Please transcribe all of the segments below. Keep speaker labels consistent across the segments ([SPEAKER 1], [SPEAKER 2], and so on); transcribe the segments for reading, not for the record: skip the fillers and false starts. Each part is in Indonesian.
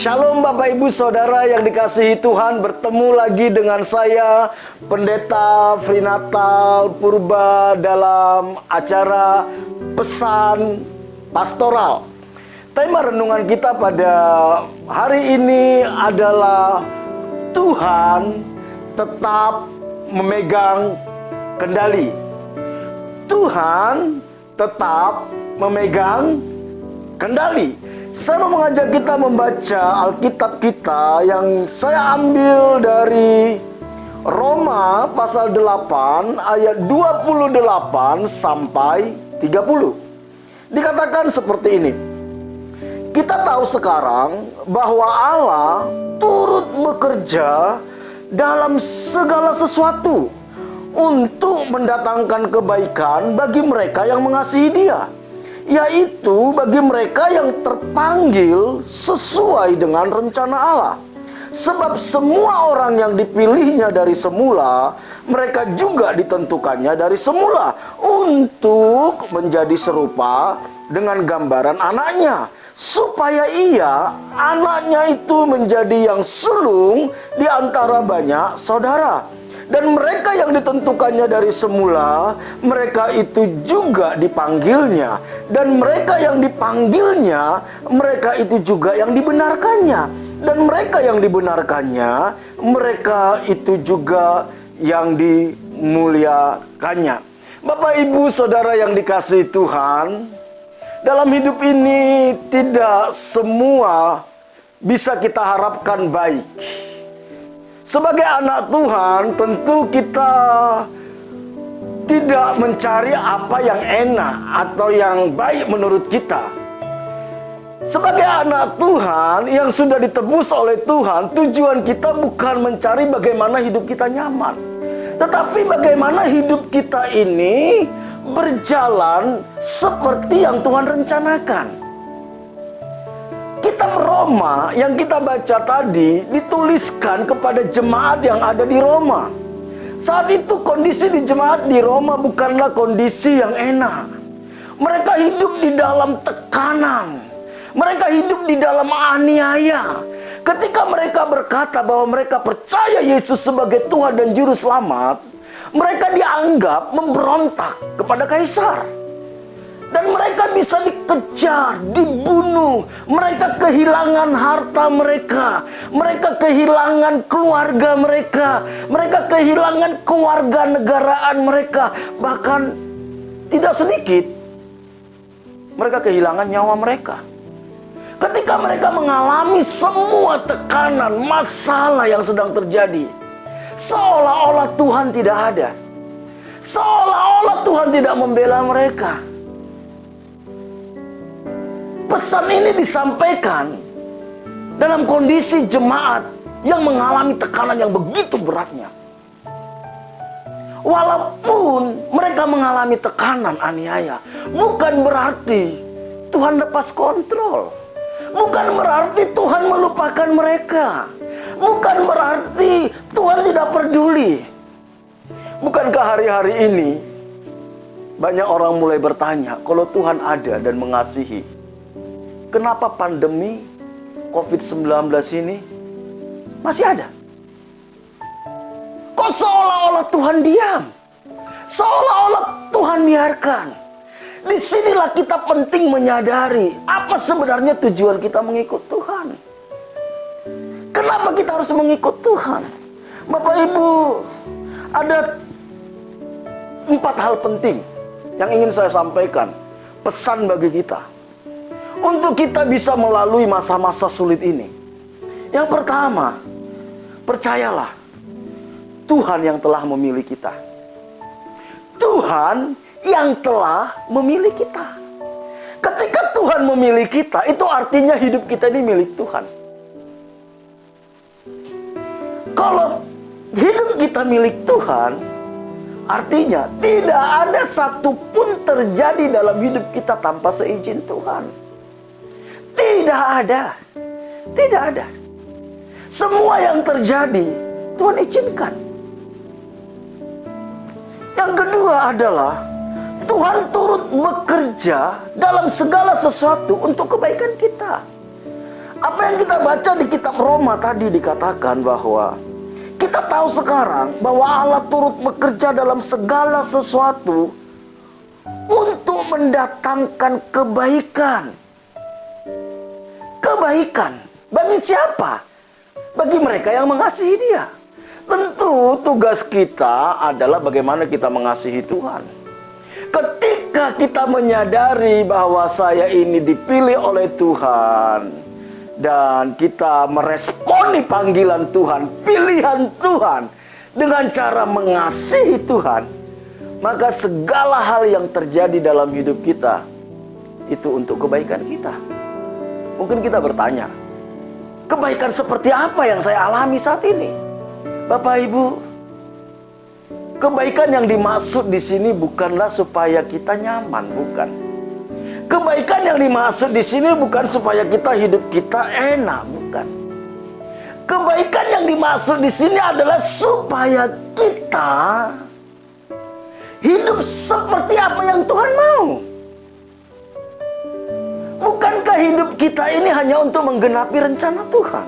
[SPEAKER 1] Shalom Bapak Ibu Saudara yang dikasihi Tuhan, bertemu lagi dengan saya Pendeta Frinatal Purba dalam acara Pesan Pastoral. Tema renungan kita pada hari ini adalah Tuhan tetap memegang kendali. Tuhan tetap memegang kendali. Saya mau mengajak kita membaca Alkitab kita yang saya ambil dari Roma pasal 8 ayat 28 sampai 30. Dikatakan seperti ini. Kita tahu sekarang bahwa Allah turut bekerja dalam segala sesuatu untuk mendatangkan kebaikan bagi mereka yang mengasihi Dia, yaitu bagi mereka yang terpanggil sesuai dengan rencana Allah. Sebab semua orang yang dipilihnya dari semula, mereka juga ditentukannya dari semula untuk menjadi serupa dengan gambaran anaknya, supaya ia, anaknya itu menjadi yang sulung di antara banyak saudara. Dan mereka yang ditentukannya dari semula, mereka itu juga dipanggilnya. Dan mereka yang dipanggilnya, mereka itu juga yang dibenarkannya. Dan mereka yang dibenarkannya, mereka itu juga yang dimuliakannya. Bapak Ibu Saudara yang dikasihi Tuhan, dalam hidup ini tidak semua bisa kita harapkan baik. Sebagai anak Tuhan, tentu kita tidak mencari apa yang enak atau yang baik menurut kita. Sebagai anak Tuhan yang sudah ditebus oleh Tuhan, tujuan kita bukan mencari bagaimana hidup kita nyaman, tetapi bagaimana hidup kita ini berjalan seperti yang Tuhan rencanakan. Kitab Roma yang kita baca tadi dituliskan kepada jemaat yang ada di Roma. Saat itu kondisi di jemaat di Roma bukanlah kondisi yang enak. Mereka hidup di dalam tekanan. Mereka hidup di dalam aniaya. Ketika mereka berkata bahwa mereka percaya Yesus sebagai Tuhan dan Juru Selamat, mereka dianggap memberontak kepada Kaisar. Dan mereka bisa dikejar, dibunuh. Mereka kehilangan harta mereka. Mereka kehilangan keluarga mereka. Mereka kehilangan kewarganegaraan mereka. Bahkan tidak sedikit, mereka kehilangan nyawa mereka. Ketika mereka mengalami semua tekanan, masalah yang sedang terjadi, seolah-olah Tuhan tidak ada. Seolah-olah Tuhan tidak membela mereka. Pesan ini disampaikan dalam kondisi jemaat yang mengalami tekanan yang begitu beratnya. Walaupun mereka mengalami tekanan aniaya, bukan berarti Tuhan lepas kontrol. Bukan berarti Tuhan melupakan mereka. Bukan berarti Tuhan tidak peduli. Bukankah hari-hari ini banyak orang mulai bertanya, kalau Tuhan ada dan mengasihi, kenapa pandemi COVID-19 ini masih ada? Kok seolah-olah Tuhan diam? Seolah-olah Tuhan biarkan. Disinilah kita penting menyadari apa sebenarnya tujuan kita mengikut Tuhan. Kenapa kita harus mengikut Tuhan? Bapak Ibu, ada 4 hal penting yang ingin saya sampaikan. Pesan bagi kita untuk kita bisa melalui masa-masa sulit ini. Yang pertama, percayalah, Tuhan yang telah memilih kita. Tuhan yang telah memilih kita. Ketika Tuhan memilih kita, itu artinya hidup kita ini milik Tuhan. Kalau hidup kita milik Tuhan, artinya tidak ada satupun terjadi dalam hidup kita tanpa seizin Tuhan. Tidak ada. Tidak ada. Semua yang terjadi Tuhan izinkan. Yang kedua adalah Tuhan turut bekerja dalam segala sesuatu untuk kebaikan kita. Apa yang kita baca di kitab Roma tadi dikatakan bahwa kita tahu sekarang bahwa Allah turut bekerja dalam segala sesuatu untuk mendatangkan kebaikan. Kebaikan bagi siapa? Bagi mereka yang mengasihi Dia. Tentu tugas kita adalah bagaimana kita mengasihi Tuhan. Ketika kita menyadari bahwa saya ini dipilih oleh Tuhan, dan kita meresponi panggilan Tuhan, pilihan Tuhan, dengan cara mengasihi Tuhan, maka segala hal yang terjadi dalam hidup kita itu untuk kebaikan kita. Mungkin kita bertanya, kebaikan seperti apa yang saya alami saat ini? Bapak Ibu, kebaikan yang dimaksud di sini bukanlah supaya kita nyaman, bukan. Kebaikan yang dimaksud di sini bukan supaya kita hidup kita enak, bukan. Kebaikan yang dimaksud di sini adalah supaya kita hidup seperti apa yang Tuhan mau. Bukankah hidup kita ini hanya untuk menggenapi rencana Tuhan?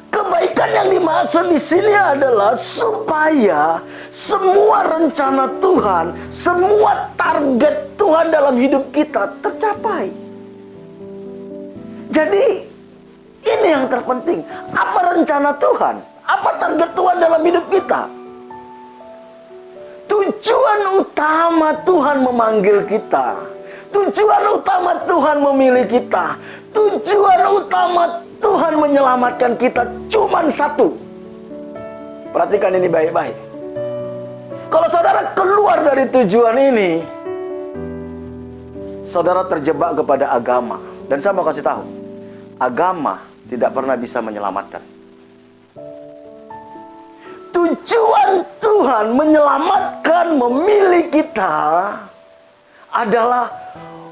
[SPEAKER 1] Kebaikan yang dimaksud di sini adalah supaya semua rencana Tuhan, semua target Tuhan dalam hidup kita tercapai. Jadi, ini yang terpenting. Apa rencana Tuhan? Apa target Tuhan dalam hidup kita? Tujuan utama Tuhan memanggil kita, tujuan utama Tuhan memilih kita, tujuan utama Tuhan menyelamatkan kita cuma satu. Perhatikan ini baik-baik. Kalau saudara keluar dari tujuan ini, saudara terjebak kepada agama. Dan saya mau kasih tahu, agama tidak pernah bisa menyelamatkan. Tujuan Tuhan menyelamatkan, memilih kita adalah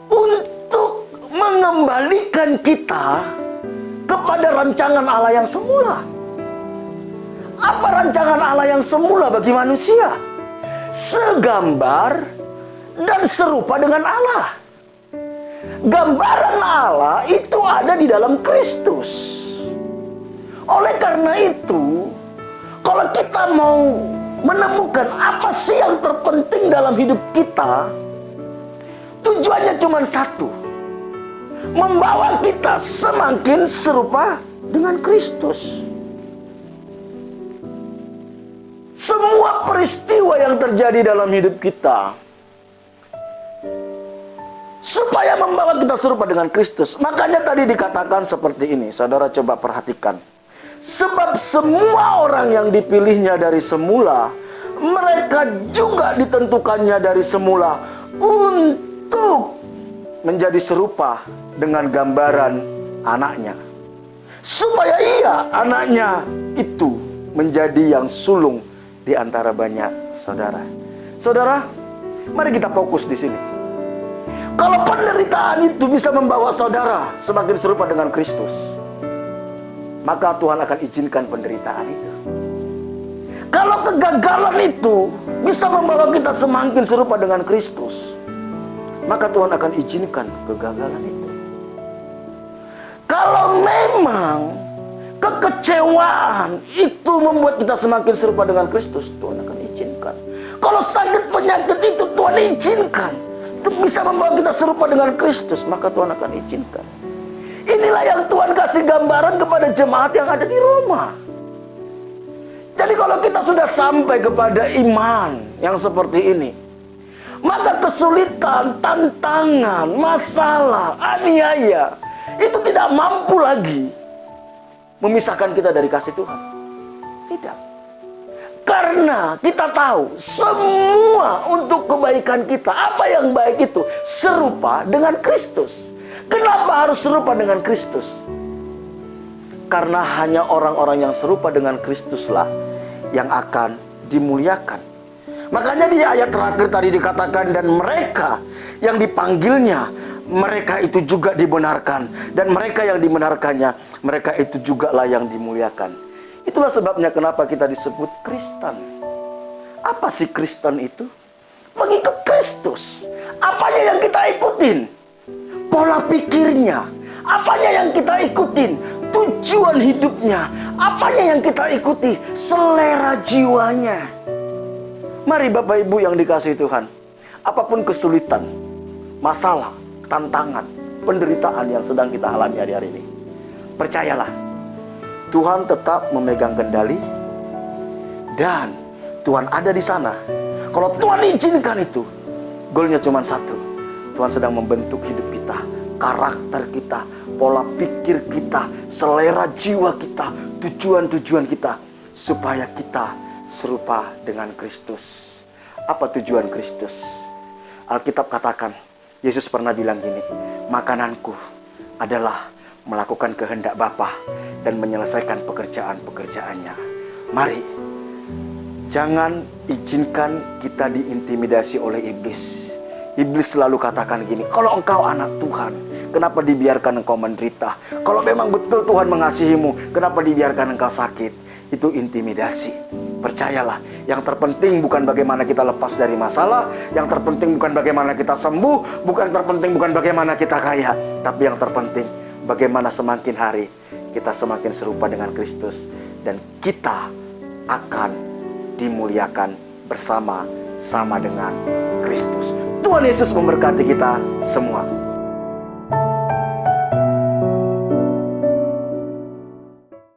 [SPEAKER 1] untuk mengembalikan kita kepada rancangan Allah yang semula. Apa rancangan Allah yang semula bagi manusia? Segambar dan serupa dengan Allah. Gambaran Allah itu ada di dalam Kristus. Oleh karena itu, kalau kita mau menemukan apa sih yang terpenting dalam hidup kita, tujuannya cuma satu: membawa kita semakin serupa dengan Kristus. Semua peristiwa yang terjadi dalam hidup kita supaya membawa kita serupa dengan Kristus. Makanya tadi dikatakan seperti ini. Saudara coba perhatikan. Sebab semua orang yang dipilihnya dari semula, mereka juga ditentukannya dari semula untuk menjadi serupa dengan gambaran anaknya, supaya ia, anaknya itu, menjadi yang sulung di antara banyak saudara. Saudara, mari kita fokus di sini. Kalau penderitaan itu bisa membawa saudara semakin serupa dengan Kristus, maka Tuhan akan izinkan penderitaan itu. Kalau kegagalan itu bisa membawa kita semakin serupa dengan Kristus, maka Tuhan akan izinkan kegagalan itu. Kalau memang kekecewaan itu membuat kita semakin serupa dengan Kristus, Tuhan akan izinkan. Kalau sakit penyakit itu Tuhan izinkan, itu bisa membawa kita serupa dengan Kristus, maka Tuhan akan izinkan. Inilah yang Tuhan kasih gambaran kepada jemaat yang ada di Roma. Jadi kalau kita sudah sampai kepada iman yang seperti ini, maka kesulitan, tantangan, masalah, aniaya itu tidak mampu lagi memisahkan kita dari kasih Tuhan. Tidak. Karena kita tahu semua untuk kebaikan kita. Apa yang baik itu serupa dengan Kristus. Kenapa harus serupa dengan Kristus? Karena hanya orang-orang yang serupa dengan Kristuslah yang akan dimuliakan. Makanya di ayat terakhir tadi dikatakan, dan mereka yang dipanggilnya, mereka itu juga dibenarkan. Dan mereka yang dibenarkannya, mereka itu juga lah yang dimuliakan. Itulah sebabnya kenapa kita disebut Kristen. Apa sih Kristen itu? Mengikut Kristus. Apanya yang kita ikutin? Pola pikirnya. Apanya yang kita ikutin? Tujuan hidupnya. Apanya yang kita ikuti? Selera jiwanya. Mari Bapak Ibu yang dikasihi Tuhan, apapun kesulitan, masalah, tantangan, penderitaan yang sedang kita alami hari-hari ini, percayalah, Tuhan tetap memegang kendali dan Tuhan ada di sana. Kalau Tuhan izinkan itu, goalnya cuma satu. Tuhan sedang membentuk hidup kita, karakter kita, pola pikir kita, selera jiwa kita, tujuan-tujuan kita, supaya kita serupa dengan Kristus. Apa tujuan Kristus? Alkitab katakan, Yesus pernah bilang gini, makananku adalah melakukan kehendak Bapa dan menyelesaikan pekerjaan-pekerjaannya. Mari, jangan izinkan kita diintimidasi oleh iblis. Iblis selalu katakan gini, kalau engkau anak Tuhan, kenapa dibiarkan engkau menderita? Kalau memang betul Tuhan mengasihimu, kenapa dibiarkan engkau sakit? Itu intimidasi. Percayalah, yang terpenting bukan bagaimana kita lepas dari masalah, yang terpenting bukan bagaimana kita sembuh, bukan terpenting bukan bagaimana kita kaya, tapi yang terpenting bagaimana semakin hari kita semakin serupa dengan Kristus dan kita akan dimuliakan bersama-sama dengan Kristus. Tuhan Yesus memberkati kita semua.